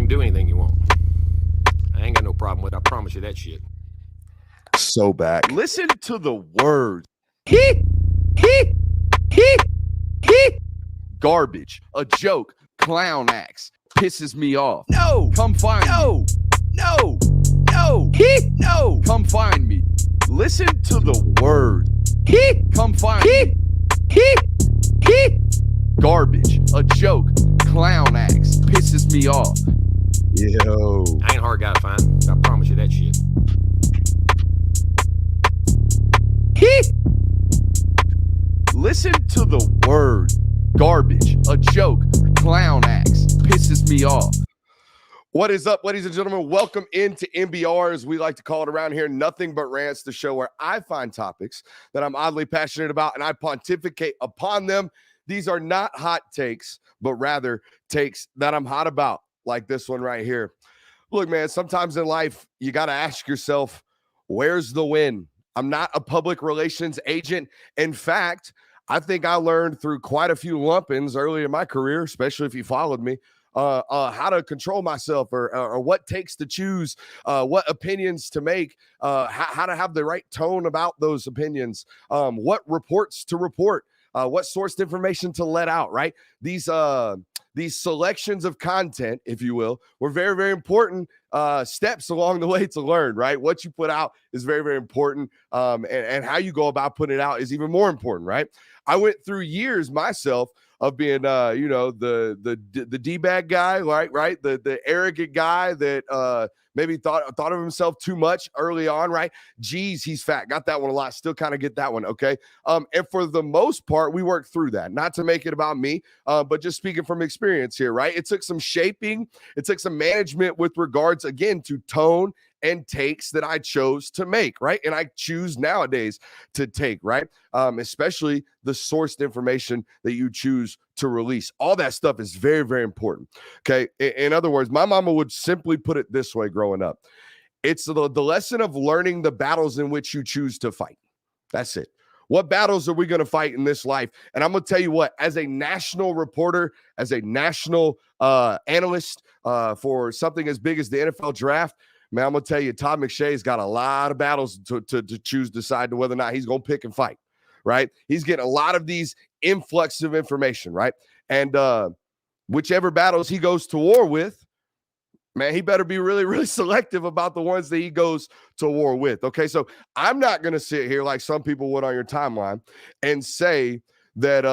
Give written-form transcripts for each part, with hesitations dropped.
do anything you want. I ain't got no problem with it. I promise you that shit. So bad. Listen to the words. Garbage, a joke, clown acts, pisses me off. No, come find me. No, come find me. Listen to the words. Come find me. Garbage, a joke, clown acts, pisses me off. Yo. I ain't a hard guy to find. I promise you that shit. Listen to the words. Garbage, a joke, clown acts, pisses me off. What is up, ladies and gentlemen? Welcome into NBR, as we like to call it around here. Nothing but rants, the show where I find topics that I'm oddly passionate about and I pontificate upon them. These are not hot takes, but rather takes that I'm hot about, like this one right here. Look, man, sometimes in life, you got to ask yourself, where's the win? I'm not a public relations agent. In fact, I think I learned through quite a few lump-ins early in my career, especially if you followed me, how to control myself or what takes to choose, what opinions to make, how to have the right tone about those opinions, what reports to report, what sourced information to let out, right? These selections of content, if you will, were very, very important steps along the way to learn, right? What you put out is very, very important. And how you go about putting it out is even more important, right? I went through years myself of being, the D-bag guy, right? The arrogant guy that maybe thought of himself too much early on, right? Geez, he's fat. Got that one a lot. Still kind of get that one, okay? And for the most part, we worked through that. Not to make it about me, but just speaking from experience here, right? It took some shaping. It took some management with regards, again, to tone and takes that I chose to make, right? And I choose nowadays to take, right? Especially the sourced information that you choose to release. All that stuff is very, very important, okay? In other words, my mama would simply put it this way growing up. It's the lesson of learning the battles in which you choose to fight. That's it. What battles are we going to fight in this life? And I'm going to tell you what, as a national reporter, as a national analyst for something as big as the NFL draft, man, I'm going to tell you, Todd McShay's got a lot of battles to choose, decide to whether or not he's going to pick and fight, right? He's getting a lot of these influx of information, right? And whichever battles he goes to war with, man, he better be really, really selective about the ones that he goes to war with, okay? So I'm not going to sit here like some people would on your timeline and say that,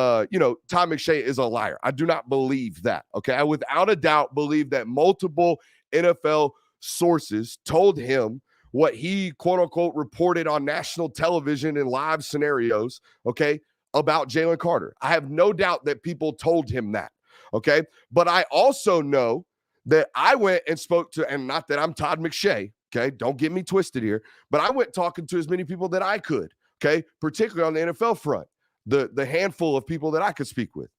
Todd McShay is a liar. I do not believe that, okay? I without a doubt believe that multiple NFL sources told him what he quote unquote reported on national television in live scenarios, okay, about Jalen Carter. I have no doubt that people told him that, okay? But I also know that I went and spoke to, and not that I'm Todd McShay, okay? Don't get me twisted here, but I went talking to as many people that I could, okay? Particularly on the NFL front, the handful of people that I could speak with.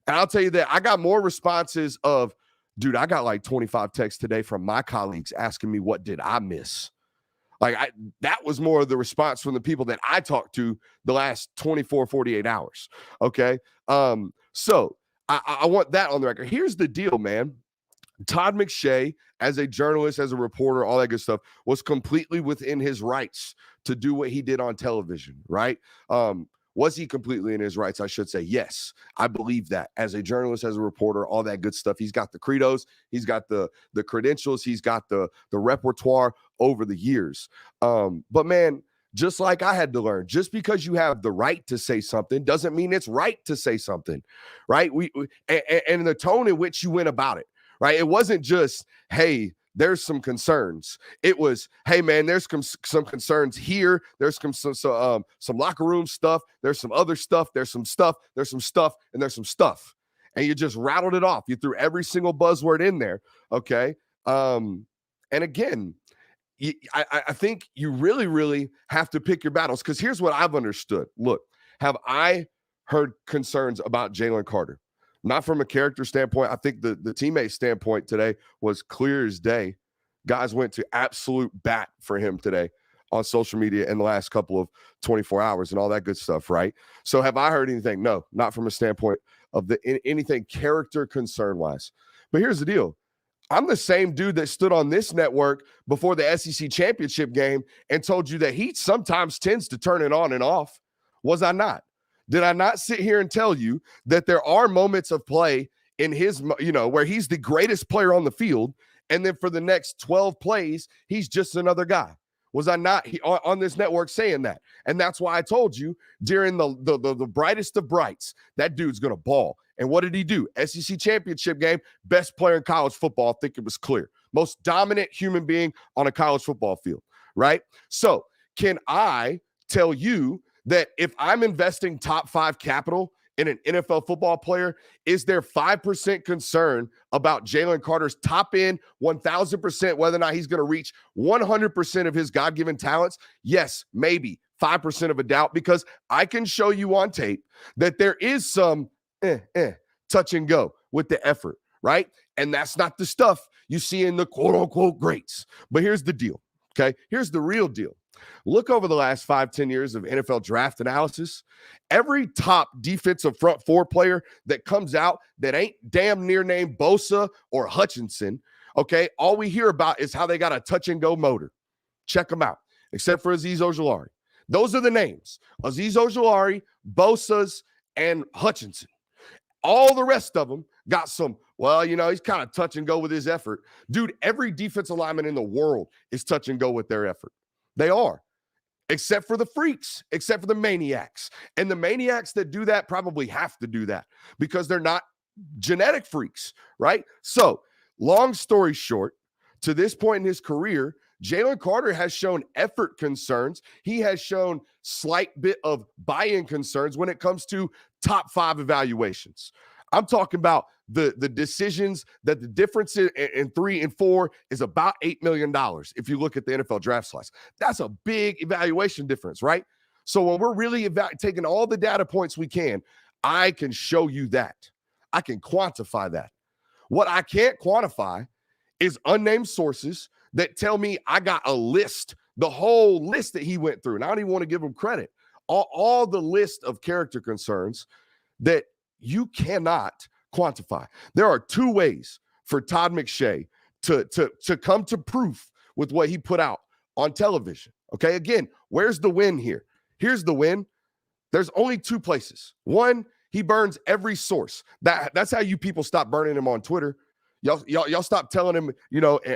And I'll tell you that I got more responses of, dude, I got like 25 texts today from my colleagues asking me what did I miss. That was more of the response from the people that I talked to the last 24, 48 hours. Okay. So I want that on the record. Here's the deal, man. Todd McShay, as a journalist, as a reporter, all that good stuff, was completely within his rights to do what he did on television, right? Was he completely in his rights? I should say yes. I believe that as a journalist, as a reporter, all that good stuff. He's got the credos, he's got the credentials, he's got the repertoire over the years. But man, just like I had to learn, just because you have the right to say something doesn't mean it's right to say something, right? And the tone in which you went about it, right? It wasn't just, hey, there's some concerns. It was, hey man, there's some concerns here. There's some locker room stuff. There's some other stuff. There's some stuff. There's some stuff, and there's some stuff. And you just rattled it off. You threw every single buzzword in there. Okay. And again, I think you really, really have to pick your battles, because here's what I've understood. Look, have I heard concerns about Jalen Carter? Not from a character standpoint. I think the teammate standpoint today was clear as day. Guys went to absolute bat for him today on social media in the last couple of 24 hours and all that good stuff, right? So have I heard anything? No, not from a standpoint of anything character concern-wise. But here's the deal. I'm the same dude that stood on this network before the SEC championship game and told you that he sometimes tends to turn it on and off. Was I not? Did I not sit here and tell you that there are moments of play in his, where he's the greatest player on the field, and then for the next 12 plays, he's just another guy? Was I not on this network saying that? And that's why I told you during the brightest of brights, that dude's going to ball. And what did he do? SEC championship game, best player in college football. I think it was clear. Most dominant human being on a college football field, right? So can I tell you that if I'm investing top 5 capital in an NFL football player, is there 5% concern about Jalen Carter's top end 1,000%, whether or not he's going to reach 100% of his God-given talents? Yes, maybe 5% of a doubt, because I can show you on tape that there is some touch and go with the effort, right? And that's not the stuff you see in the quote-unquote greats. But here's the deal, okay? Here's the real deal. Look over the last 5-10 years of NFL draft analysis. Every top defensive front 4 player that comes out that ain't damn near named Bosa or Hutchinson, okay, all we hear about is how they got a touch-and-go motor. Check them out, except for Azeez Ojulari. Those are the names. Azeez Ojulari, Bosa's, and Hutchinson. All the rest of them got some, he's kind of touch and go with his effort. Dude, every defensive lineman in the world is touch and go with their effort. They are, except for the freaks, except for the maniacs. And the maniacs that do that probably have to do that because they're not genetic freaks, right? So, long story short, to this point in his career, Jalen Carter has shown effort concerns. He has shown slight bit of buy-in concerns when it comes to top 5 evaluations. I'm talking about the decisions that the difference in 3 and 4 is about $8 million. If you look at the NFL draft slice, that's a big evaluation difference, right? So when we're really taking all the data points we can, I can show you that. I can quantify that. What I can't quantify is unnamed sources that tell me I got a list, the whole list that he went through. And I don't even want to give him credit. All the list of character concerns that you cannot quantify. There are 2 ways for Todd McShay to come to proof with what he put out on television. Okay, again, where's the win here? Here's the win. There's only 2 places. 1, he burns every source. That's how you people stop burning him on Twitter. Y'all stop telling him,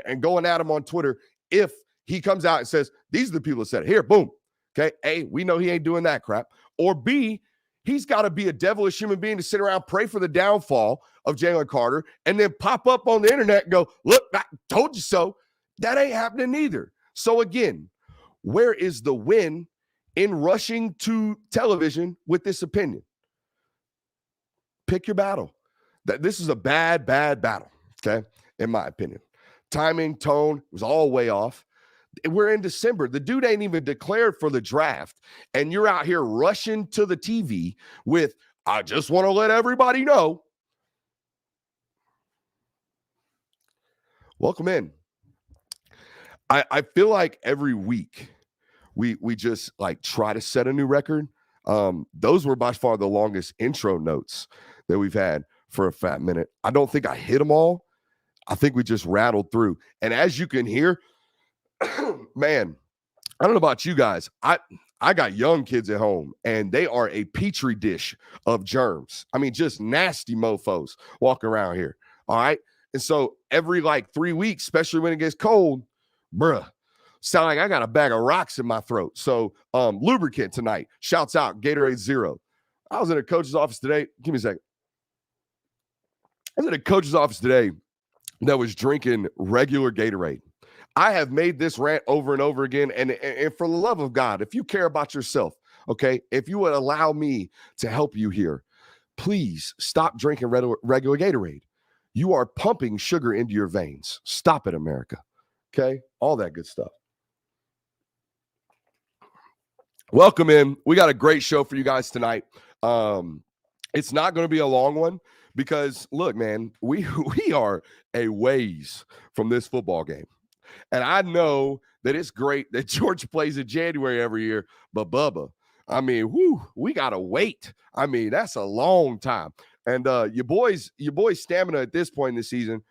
and going at him on Twitter if he comes out and says, these are the people that said it. Here, boom. Okay, A, we know he ain't doing that crap. Or B, he's got to be a devilish human being to sit around, pray for the downfall of Jalen Carter, and then pop up on the internet and go, look, I told you so. That ain't happening either. So again, where is the win in rushing to television with this opinion? Pick your battle. This is a bad battle, okay, in my opinion. Timing, tone was all way off. We're in December. The dude ain't even declared for the draft. And you're out here rushing to the TV with, I just want to let everybody know. Welcome in. I feel like every week we just like try to set a new record. Those were by far the longest intro notes that we've had for a fat minute. I don't think I hit them all. I think we just rattled through. And as you can hear, man, I don't know about you guys. I got young kids at home, and they are a petri dish of germs. I mean, just nasty mofos walking around here. All right. And so every 3 weeks, especially when it gets cold, sound like I got a bag of rocks in my throat. So lubricant tonight. Shouts out Gatorade Zero. I was in a coach's office today. Give me a second. I was in a coach's office today that was drinking regular Gatorade. I have made this rant over and over again. And for the love of God, if you care about yourself, okay, if you would allow me to help you here, please stop drinking regular Gatorade. You are pumping sugar into your veins. Stop it, America. Okay? All that good stuff. Welcome in. We got a great show for you guys tonight. It's not going to be a long one because, look, man, we are a ways from this football game. And I know that it's great that Georgia plays in January every year, but Bubba, I mean, we got to wait. I mean, that's a long time. And your boy's stamina at this point in the season,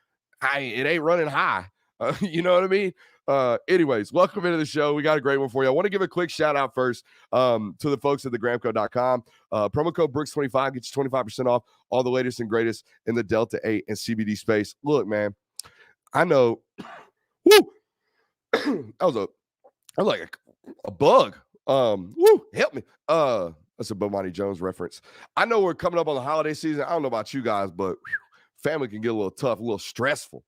it ain't running high. You know what I mean? Anyways, welcome into the show. We got a great one for you. I want to give a quick shout out first to the folks at thegramco.com. Promo code Brooks25 gets you 25% off all the latest and greatest in the Delta 8 and CBD space. Look, man, I know. Woo, that was like a bug. Woo, help me. That's a Bomani Jones reference. I know we're coming up on the holiday season. I don't know about you guys, but family can get a little tough, a little stressful.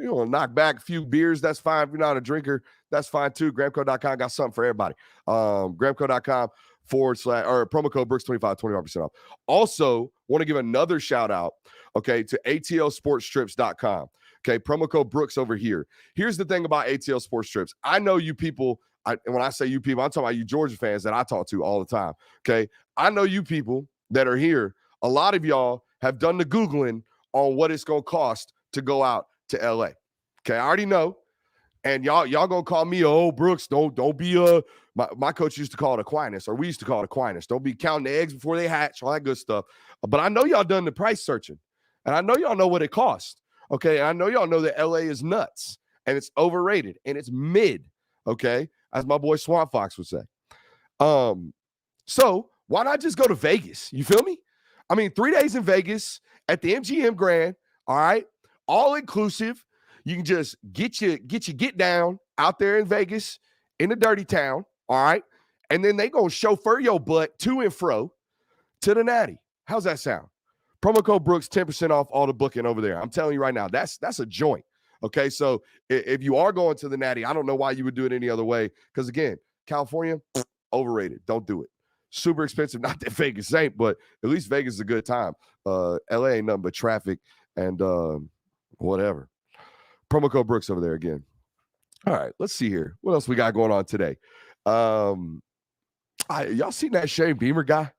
You want to knock back a few beers, that's fine. If you're not a drinker, that's fine too. Gramco.com got something for everybody. Gramco.com / promo code Brooks25, 25% off. Also, want to give another shout out, okay, to ATLsportstrips.com. Okay, promo code Brooks over here. Here's the thing about ATL Sports Strips. I know you people, when I say you people, I'm talking about you Georgia fans that I talk to all the time. Okay, I know you people that are here. A lot of y'all have done the Googling on what it's going to cost to go out to LA. Okay, I already know. And y'all gonna call me, oh, Brooks, don't be my coach used to call it Aquinas, or we used to call it Aquinas. Don't be counting the eggs before they hatch, all that good stuff. But I know y'all done the price searching, and I know y'all know what it costs. Okay, and I know y'all know that LA is nuts and it's overrated and it's mid. Okay, as my boy Swamp Fox would say. So why not just go to Vegas? You feel me? I mean, 3 days in Vegas at the MGM Grand. All right. All inclusive. You can just get down out there in Vegas in the dirty town. All right. And then they gonna chauffeur your butt to and fro to the Natty. How's that sound? Promo code Brooks, 10% off all the booking over there. I'm telling you right now, that's a joint. Okay. So if you are going to the Natty, I don't know why you would do it any other way. Because again, California, overrated. Don't do it. Super expensive. Not that Vegas ain't, but at least Vegas is a good time. LA ain't nothing but traffic and whatever. Promo code Brooks over there again. All right, let's see here. What else we got going on today? Y'all seen that Shane Beamer guy?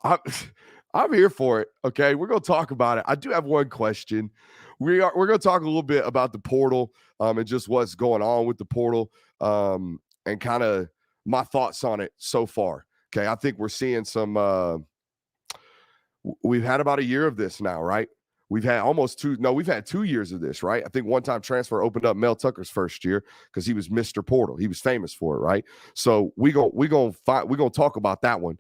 I'm here for it. Okay, we're gonna talk about it. I do have one question. We're gonna talk a little bit about the portal and just what's going on with the portal and kind of my thoughts on it so far. Okay, I think we're seeing some. We've had about a year of this now, right? We've had we've had 2 years of this, right? I think one-time transfer opened up Mel Tucker's first year because he was Mr. Portal. He was famous for it, right? So we're gonna talk about that one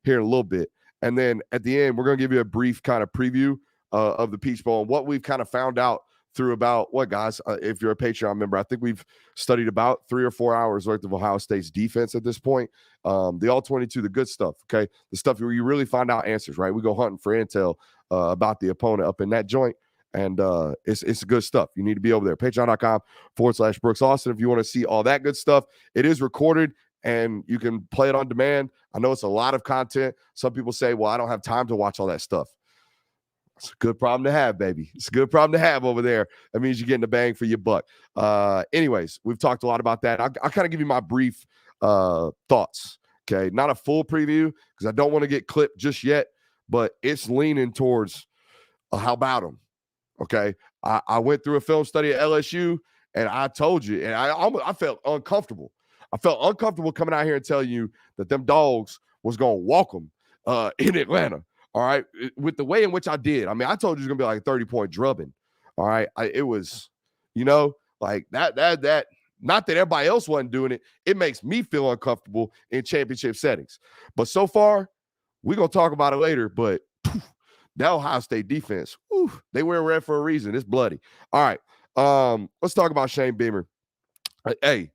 here in a little bit. And then at the end, we're gonna give you a brief kind of preview of the Peach Bowl and what we've kind of found out through about what, guys, if you're a Patreon member, I think we've studied about 3 or 4 hours worth of Ohio State's defense at this point. The all-22, the good stuff, okay? The stuff where you really find out answers, right? We go hunting for intel about the opponent up in that joint, and it's good stuff. You need to be over there. Patreon.com / Brooks Austin if you want to see all that good stuff. It is recorded, and you can play it on demand. I know it's a lot of content. Some people say, well, I don't have time to watch all that stuff. It's a good problem to have, baby. It's a good problem to have over there. That means you're getting a bang for your buck. Anyways, we've talked a lot about that. I'll kind of give you my brief thoughts. Okay, not a full preview because I don't want to get clipped just yet, but it's leaning towards how about them. Okay, I went through a film study at LSU, and I told you, and I felt uncomfortable. I felt uncomfortable coming out here and telling you that them dogs was going to walk them in Atlanta. All right, with the way in which I did. I mean, I told you it's going to be like a 30-point drubbing. All right, it was, like that. Not that everybody else wasn't doing it. It makes me feel uncomfortable in championship settings. But so far, we're going to talk about it later. But that Ohio State defense, they wear red for a reason. It's bloody. All right, let's talk about Shane Beamer. Hey,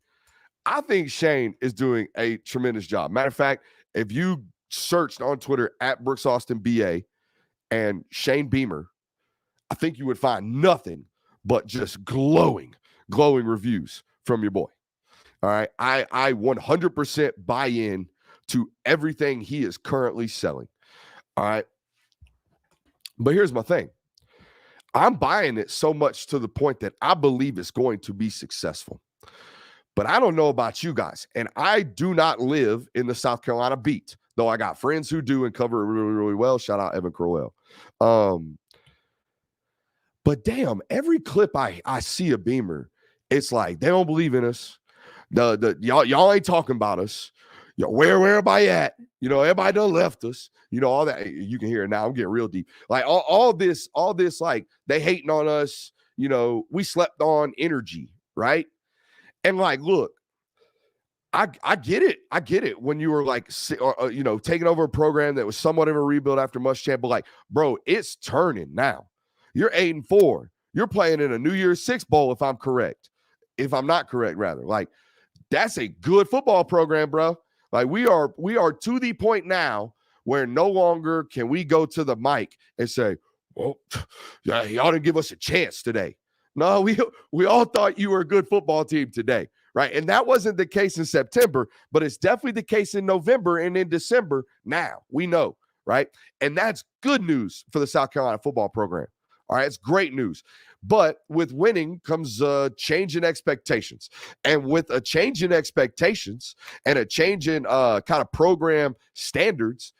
I think Shane is doing a tremendous job. Matter of fact, if you searched on Twitter at Brooks Austin BA and Shane Beamer, I think you would find nothing but just glowing reviews from your boy. All right. I 100% buy in to everything he is currently selling. All right. But here's my thing. I'm buying it so much to the point that I believe it's going to be successful. But I don't know about you guys. And I do not live in the South Carolina beat, though I got friends who do and cover it really, really well. Shout out Evan Crowell. But damn, every clip I see of Beamer, it's like they don't believe in us. Y'all ain't talking about us. where everybody at? Everybody done left us. All that. You can hear it now. I'm getting real deep. Like all this, like they hating on us. We slept on energy, right? And like, look, I get it. I get it when you were like, taking over a program that was somewhat of a rebuild after Muschamp, but like, bro, it's turning now. You're 8-4. You're playing in a New Year's Six bowl, if I'm correct. If I'm not correct, rather. Like, that's a good football program, bro. Like, we are to the point now where no longer can we go to the mic and say, well, y'all didn't give us a chance today. No, we all thought you were a good football team today. Right. And that wasn't the case in September, but it's definitely the case in November and in December. Now we know. Right. And that's good news for the South Carolina football program. All right. It's great news. But with winning comes a change in expectations. And with a change in expectations and a change in kind of program standards,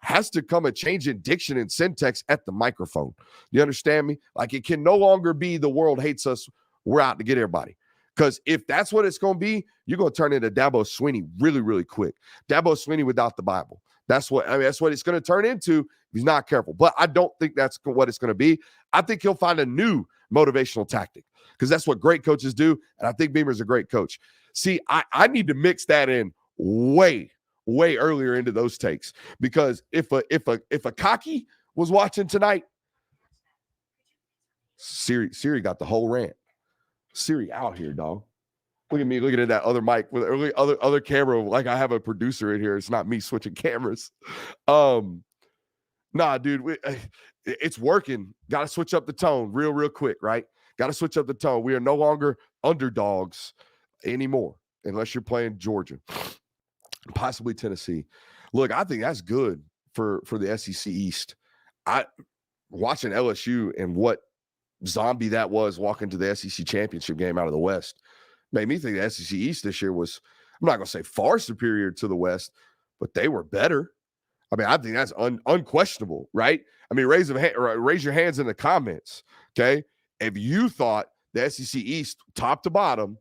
has to come a change in diction and syntax at the microphone. You understand me? Like, it can no longer be the world hates us. We're out to get everybody. Because if that's what it's going to be, you're going to turn into Dabo Swinney really, really quick. Dabo Swinney without the Bible. That's what it's going to turn into if he's not careful. But I don't think that's what it's going to be. I think he'll find a new motivational tactic because that's what great coaches do. And I think Beamer's a great coach. See, I need to mix that in way earlier into those takes, because if a cocky was watching tonight, Siri got the whole rant. Siri out here, dog. Look at me looking at that other mic with other camera. Like I have a producer in here. It's not me switching cameras. Nah, dude, it's working. Got to switch up the tone real quick, right? Got to switch up the tone. We are no longer underdogs anymore, unless you're playing Georgia, possibly Tennessee. Look, I think that's good for the SEC East. Watching LSU and what zombie that was walking to the SEC championship game out of the West made me think the SEC East this year was, I'm not going to say far superior to the West, but they were better. I mean, I think that's unquestionable, right? I mean, raise your hands in the comments, okay? If you thought the SEC East, top to bottom,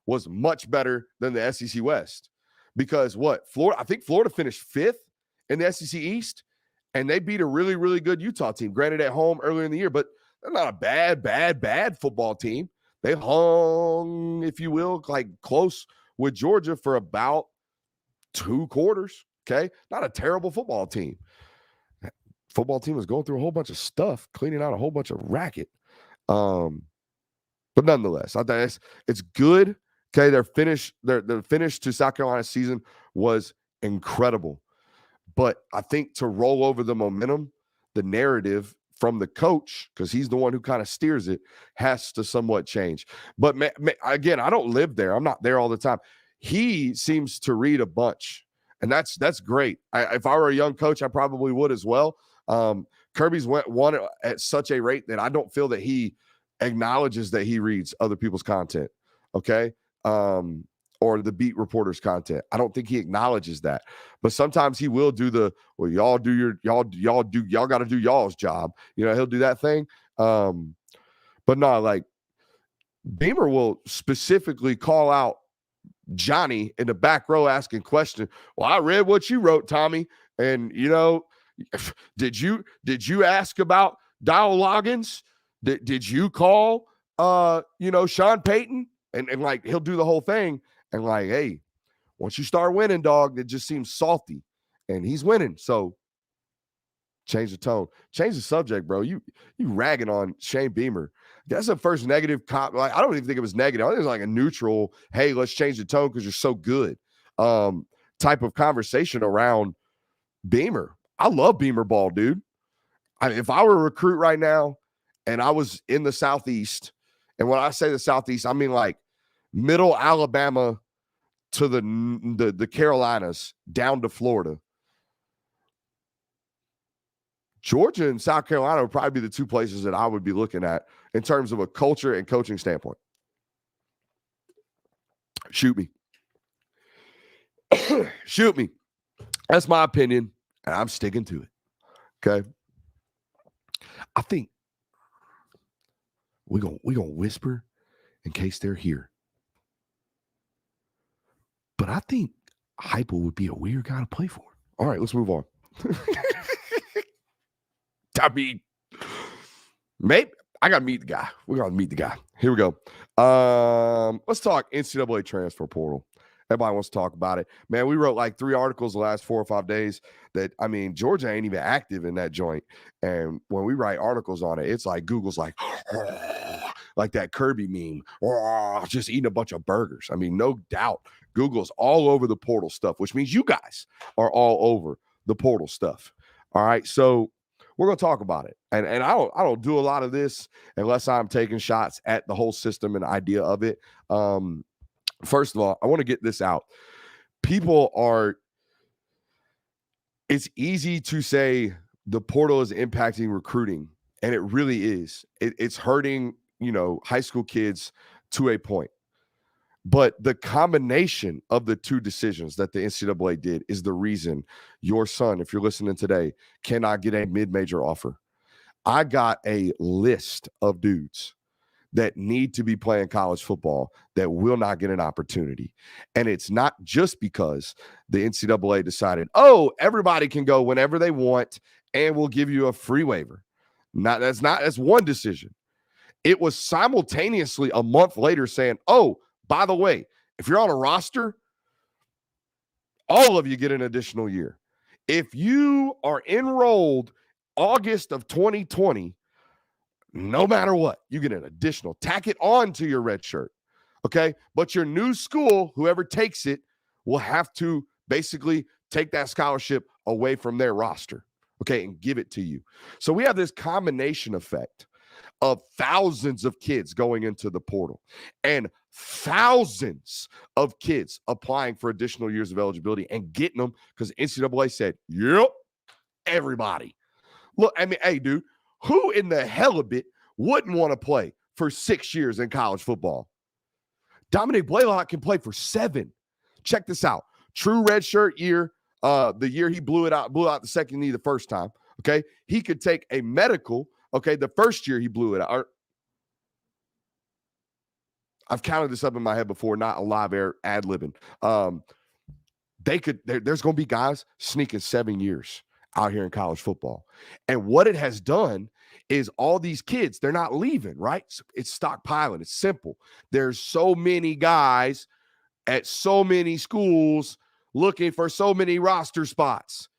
was much better than the SEC West. Because I think Florida finished 5th in the SEC East, and they beat a really, really good Utah team, granted at home earlier in the year, but they're not a bad football team. They hung, if you will, like close with Georgia for about 2 quarters. Okay. Not a terrible football team. Football team was going through a whole bunch of stuff, cleaning out a whole bunch of racket. But nonetheless, I think it's good. Okay. Their finish to South Carolina season was incredible. But I think to roll over the momentum, the narrative from the coach, because he's the one who kind of steers it, has to somewhat change. But again, I don't live there. I'm not there all the time. He seems to read a bunch, and that's great. If I were a young coach, I probably would as well. Kirby's won at such a rate that I don't feel that he acknowledges that he reads other people's content. Okay. Or the beat reporters' content. I don't think he acknowledges that. But sometimes he will do y'all got to do y'all's job. He'll do that thing. But no, like Beamer will specifically call out Johnny in the back row asking questions. Well, I read what you wrote, Tommy. And did you ask about Dial Loggins? Did you call Sean Payton? And like he'll do the whole thing. And like, hey, once you start winning, dog, it just seems salty. And he's winning. So change the tone. Change the subject, bro. You ragging on Shane Beamer. That's the first negative comment. Like, I don't even think it was negative. I think it was like a neutral, hey, let's change the tone because you're so good type of conversation around Beamer. I love Beamer ball, dude. If I were a recruit right now and I was in the Southeast, and when I say the Southeast, I mean like middle Alabama to the Carolinas down to Florida. Georgia and South Carolina would probably be the 2 places that I would be looking at in terms of a culture and coaching standpoint. Shoot me. Shoot me. That's my opinion, and I'm sticking to it. Okay? I think we're gonna whisper in case they're here. But I think Heupel would be a weird guy to play for. All right, let's move on. I mean, maybe I got to meet the guy. We're going to meet the guy. Here we go. Let's talk NCAA transfer portal. Everybody wants to talk about it. Man, we wrote like 3 articles the last 4 or 5 days that, I mean, Georgia ain't even active in that joint. And when we write articles on it, it's like Google's like, like that Kirby meme, just eating a bunch of burgers. I mean, no doubt Google's all over the portal stuff, which means you guys are all over the portal stuff. All right. So we're going to talk about it. And I don't do a lot of this unless I'm taking shots at the whole system and idea of it. First of all, I want to get this out. It's easy to say the portal is impacting recruiting, and it really is. It's hurting, high school kids to a point. But the combination of the 2 decisions that the NCAA did is the reason your son, if you're listening today, cannot get a mid-major offer. I got a list of dudes that need to be playing college football that will not get an opportunity. And it's not just because the NCAA decided, everybody can go whenever they want and we'll give you a free waiver. That's one decision. It was simultaneously a month later saying, by the way, if you're on a roster, all of you get an additional year. If you are enrolled August of 2020, no matter what, you get an additional. Tack it on to your red shirt, okay? But your new school, whoever takes it, will have to basically take that scholarship away from their roster, okay, and give it to you. So we have this combination effect of thousands of kids going into the portal and thousands of kids applying for additional years of eligibility and getting them because NCAA said, yep, everybody. Look, I mean, hey, dude, who in the hell of it wouldn't want to play for 6 years in college football? Dominic Blaylock can play for 7. Check this out. True redshirt year, the year he blew out the second knee the first time, okay? He could take a medical, okay, the first year he blew it out. I've counted this up in my head before, not a live air ad-libbing. There's going to be guys sneaking 7 years out here in college football. And what it has done is all these kids, they're not leaving, right? It's stockpiling. It's simple. There's so many guys at so many schools looking for so many roster spots.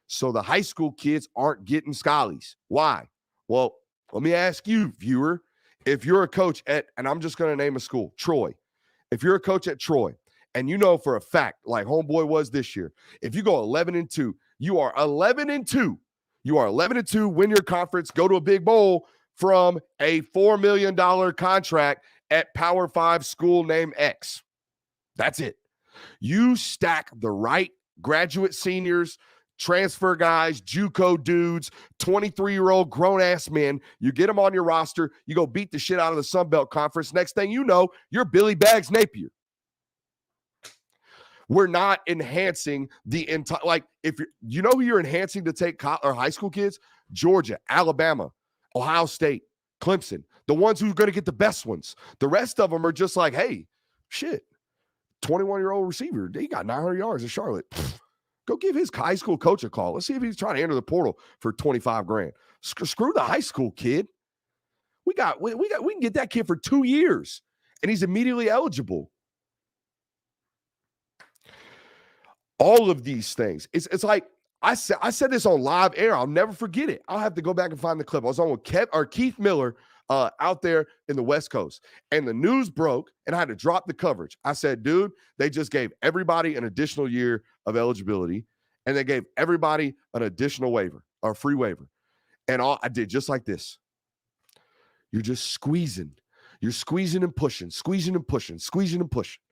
So the high school kids aren't getting schollies. Why? Well, let me ask you, viewer, if you're a coach at, and I'm just going to name a school, Troy. If you're a coach at Troy, and you know for a fact, like homeboy was this year, if you go 11-2, you are 11-2. You are 11-2, win your conference, go to a big bowl from a $4 million contract at Power 5 school named X. That's it. You stack the right graduate seniors, transfer guys, JUCO dudes, 23-year-old grown-ass men. You get them on your roster. You go beat the shit out of the Sun Belt Conference. Next thing you know, you're Billy Bags Napier. We're not enhancing the entire, like, if you know who you're enhancing to take or high school kids? Georgia, Alabama, Ohio State, Clemson, the ones who are going to get the best ones. The rest of them are just like, hey, shit, 21-year-old receiver, he got 900 yards in Charlotte. Go give his high school coach a call. Let's see if he's trying to enter the portal for $25,000. Screw the high school kid. We can get that kid for 2 years, and he's immediately eligible. All of these things. It's like I said this on live air. I'll never forget it. I'll have to go back and find the clip. I was on with Keith Miller out there in the West Coast, and the news broke, and I had to drop the coverage. I said, dude, they just gave everybody an additional year of eligibility, and they gave everybody an additional waiver or free waiver. And I did just like this. You're just squeezing. You're squeezing and pushing, squeezing and pushing, squeezing and pushing.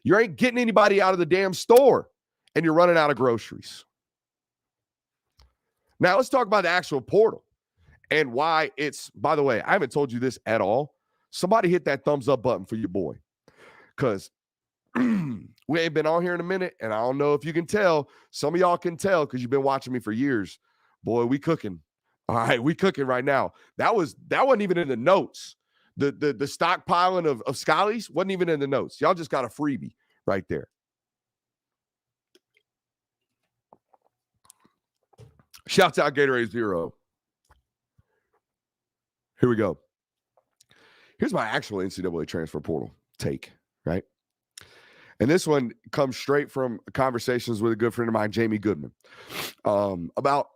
You ain't getting anybody out of the damn store. And you're running out of groceries. Now, let's talk about the actual portal and why it's, by the way, I haven't told you this at all. Somebody hit that thumbs up button for your boy. Because we ain't been on here in a minute, and I don't know if you can tell. Some of y'all can tell because you've been watching me for years. Boy, we cooking. All right, we cooking right now. That wasn't even in the notes. The stockpiling of Scallies wasn't even in the notes. Y'all just got a freebie right there. Shouts out Gatorade Zero. Here we go. Here's my actual NCAA transfer portal take, right? And this one comes straight from conversations with a good friend of mine, Jamie Goodman, about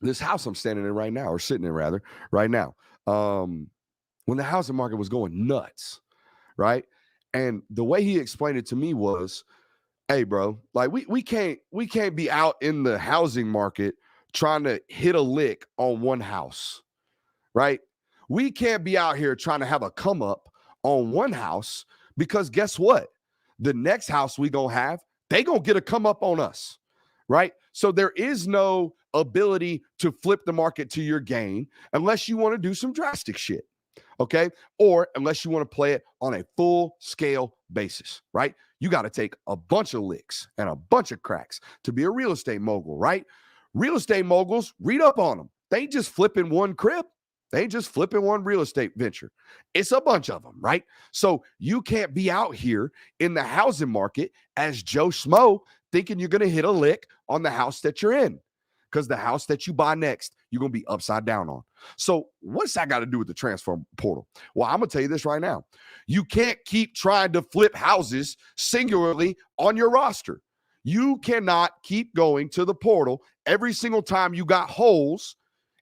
this house I'm standing in right now, or sitting in rather, right now. When the housing market was going nuts, right? And the way he explained it to me was, hey, bro, like we can't be out in the housing market trying to hit a lick on one house, right? We can't be out here trying to have a come up on one house, because guess what? The next house we gonna have, they gonna get a come up on us, right? So there is no ability to flip the market to your gain unless you want to do some drastic shit, okay? Or unless you want to play it on a full scale basis, right? You got to take a bunch of licks and a bunch of cracks to be a real estate mogul, right? Real estate moguls, read up on them. They ain't just flipping one crib. They ain't just flipping one real estate venture. It's a bunch of them, right? So you can't be out here in the housing market as Joe Schmo thinking you're going to hit a lick on the house that you're in, because the house that you buy next, you're going to be upside down on. So what's that got to do with the transfer portal? Well, I'm going to tell you this right now. You can't keep trying to flip houses singularly on your roster. You cannot keep going to the portal every single time you got holes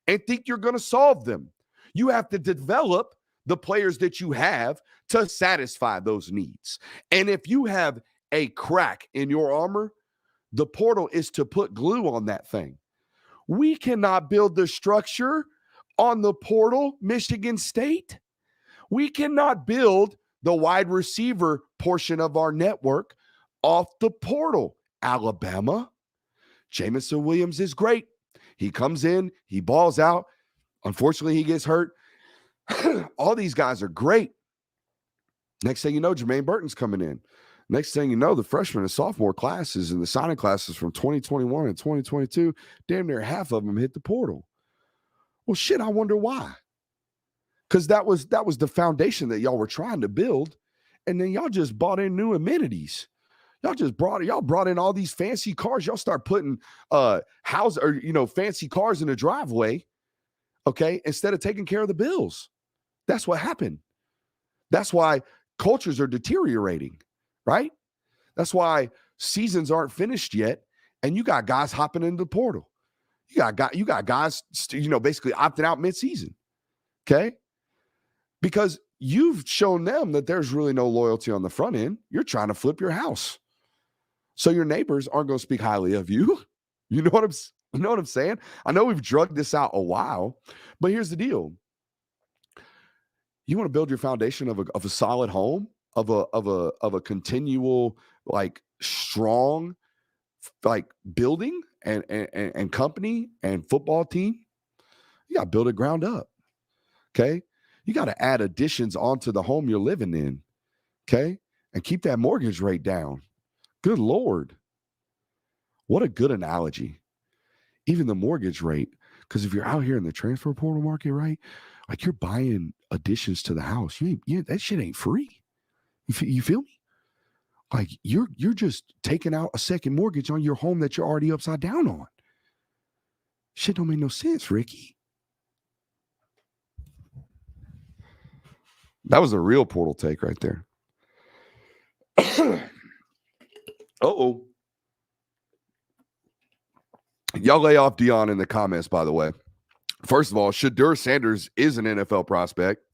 and think you're going to solve them. You have to develop the players that you have to satisfy those needs. And if you have a crack in your armor, the portal is to put glue on that thing. We cannot build the structure on the portal, Michigan State. We cannot build the wide receiver portion of our network off the portal, Alabama. Jamison Williams is great. He comes in, he balls out. Unfortunately, he gets hurt. All these guys are great. Next thing you know, Jermaine Burton's coming in. Next thing you know, the freshman and sophomore classes and the signing classes from 2021 and 2022, damn near half of them hit the portal. Well, shit, I wonder why. Because that was the foundation that y'all were trying to build, and then y'all just bought in new amenities. Y'all brought in all these fancy cars. Y'all start putting fancy cars in the driveway, okay, instead of taking care of the bills. That's what happened. That's why cultures are deteriorating, right? That's why seasons aren't finished yet, and you got guys hopping into the portal. You got guys, basically opting out mid-season, okay? Because you've shown them that there's really no loyalty on the front end. You're trying to flip your house. So your neighbors aren't going to speak highly of you. You know what I'm saying? I know we've drugged this out a while, but here's the deal. You want to build your foundation of a solid home, of a continual, like, strong, like, building and company and football team. You got to build it ground up. Okay. You got to add additions onto the home you're living in. Okay. And keep that mortgage rate down. Good Lord. What a good analogy. Even the mortgage rate. Because if you're out here in the transfer portal market, right? Like, you're buying additions to the house. That shit ain't free. You feel me? Like, you're just taking out a second mortgage on your home that you're already upside down on. Shit don't make no sense, Ricky. That was a real portal take right there. Uh-oh. Y'all lay off Dion in the comments, by the way. First of all, Shadur Sanders is an NFL prospect.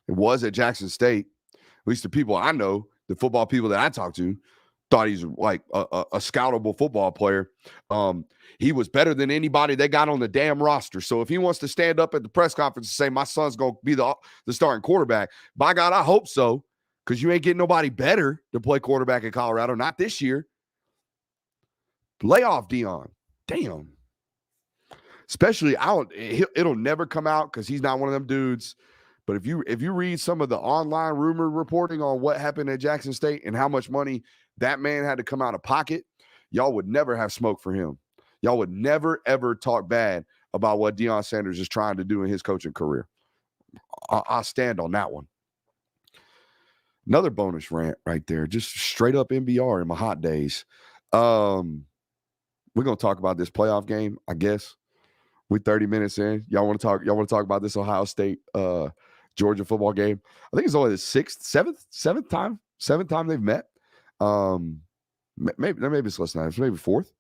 It was at Jackson State. At least the people I know, the football people that I talked to, thought he's like a scoutable football player. He was better than anybody they got on the damn roster. So if he wants to stand up at the press conference and say, my son's going to be the starting quarterback, by God, I hope so, because you ain't getting nobody better to play quarterback in Colorado. Not this year. Lay off Dion. Damn. Especially, it'll never come out because he's not one of them dudes. But if you read some of the online rumor reporting on what happened at Jackson State and how much money that man had to come out of pocket, y'all would never have smoke for him. Y'all would never, ever talk bad about what Deion Sanders is trying to do in his coaching career. I'll stand on that one. Another bonus rant right there, just straight up NBR in my hot days. we're gonna talk about this playoff game, I guess. We're 30 minutes in. Y'all want to talk about this Ohio State Georgia football game? I think it's only the seventh time they've met. Maybe it's less than that. It's maybe fourth.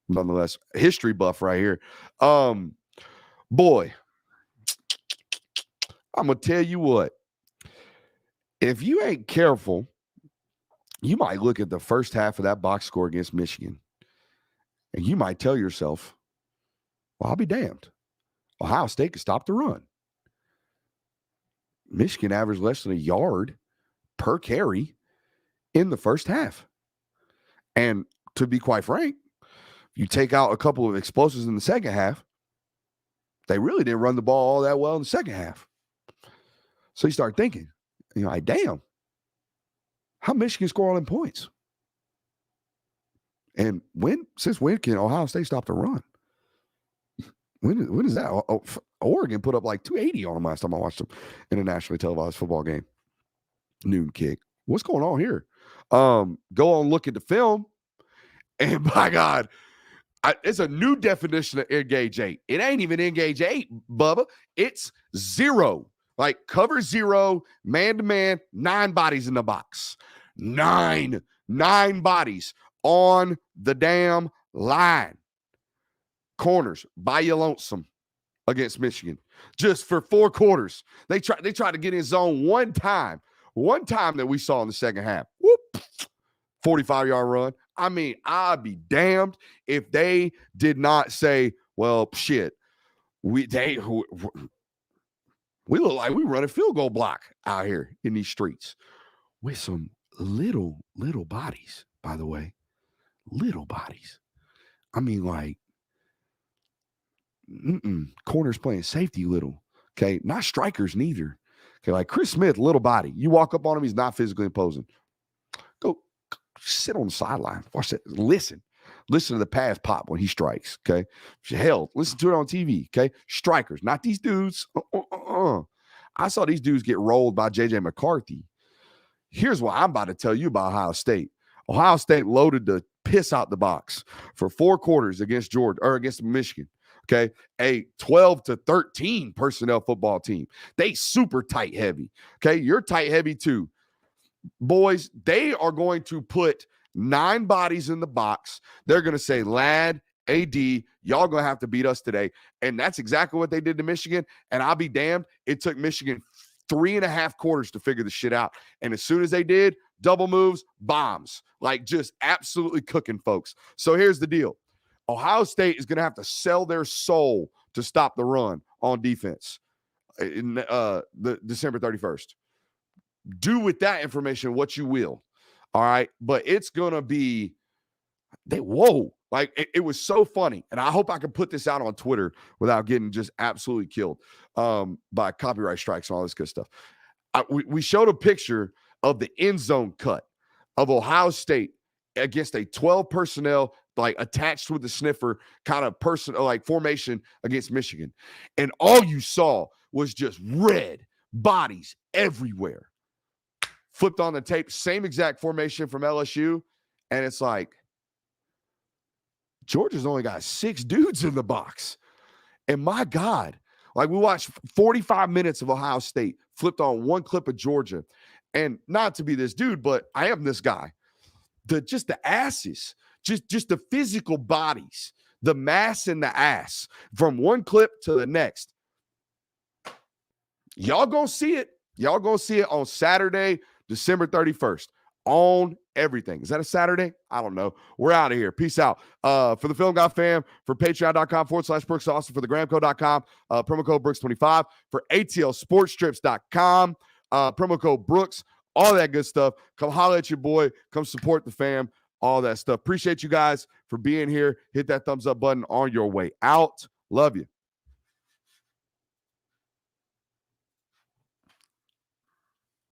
Nonetheless, history buff right here. Boy, I'm gonna tell you what. If you ain't careful, you might look at the first half of that box score against Michigan, and you might tell yourself, well, I'll be damned. Ohio State could stop the run. Michigan averaged less than a yard per carry in the first half. And to be quite frank, you take out a couple of explosives in the second half, they really didn't run the ball all that well in the second half. So you start thinking, like, damn, how Michigan score all in points? And since when can Ohio State stop the run? When is that? Oregon put up like 280 on them last time I watched them in a nationally televised football game. Noon kick. What's going on here? Go on, look at the film, and by God, it's a new definition of engage 8. It ain't even engage 8, Bubba. It's 0. Like cover 0, man-to-man, 9 bodies in the box. 9 bodies on the damn line. Corners by your lonesome against Michigan. Just for 4 quarters. They tried to get in zone one time that we saw in the second half. Whoop. 45-yard run. I mean, I'd be damned if they did not say, well, shit, we look like we run a field goal block out here in these streets with some little bodies, by the way. Little bodies. I mean, like, corners playing safety little. Okay, not strikers neither. Okay, like Chris Smith, little body. You walk up on him, he's not physically imposing. Go sit on the sideline. Watch that. Listen to the pass pop when he strikes. Okay, hell, listen to it on TV. Okay, strikers, not these dudes. I saw these dudes get rolled by JJ McCarthy. Here's what I'm about to tell you about Ohio State. Ohio State loaded the piss out the box for 4 quarters against Georgia or against Michigan. Okay, a 12-13 personnel football team. They super tight heavy. Okay, you're tight heavy too. Boys, they are going to put 9 bodies in the box. They're going to say, lad, AD, y'all going to have to beat us today. And that's exactly what they did to Michigan. And I'll be damned, it took Michigan 3.5 quarters to figure the shit out. And as soon as they did, double moves, bombs. Like just absolutely cooking, folks. So here's the deal. Ohio State is going to have to sell their soul to stop the run on defense in the December 31st. Do with that information what you will. All right. But it's going to be, like it was so funny. And I hope I can put this out on Twitter without getting just absolutely killed by copyright strikes and all this good stuff. We showed a picture of the end zone cut of Ohio State against a 12 personnel, like attached with the sniffer kind of person, like formation against Michigan. And all you saw was just red bodies everywhere. Flipped on the tape, same exact formation from LSU. And it's like, Georgia's only got 6 dudes in the box. And my God, like we watched 45 minutes of Ohio State, flipped on one clip of Georgia. And not to be this dude, but I am this guy. Just the asses, just the physical bodies, the mass in the ass from one clip to the next. Y'all gonna see it. Y'all gonna see it on Saturday, December 31st on everything. Is that a Saturday? I don't know. We're out of here. Peace out. For the Film Guy fam, for patreon.com/Brooks Austin, for the Gramco.com, promo code Brooks25, for ATLSportstrips.com, promo code Brooks, all that good stuff. Come holler at your boy. Come support the fam, all that stuff. Appreciate you guys for being here. Hit that thumbs up button on your way out. Love you.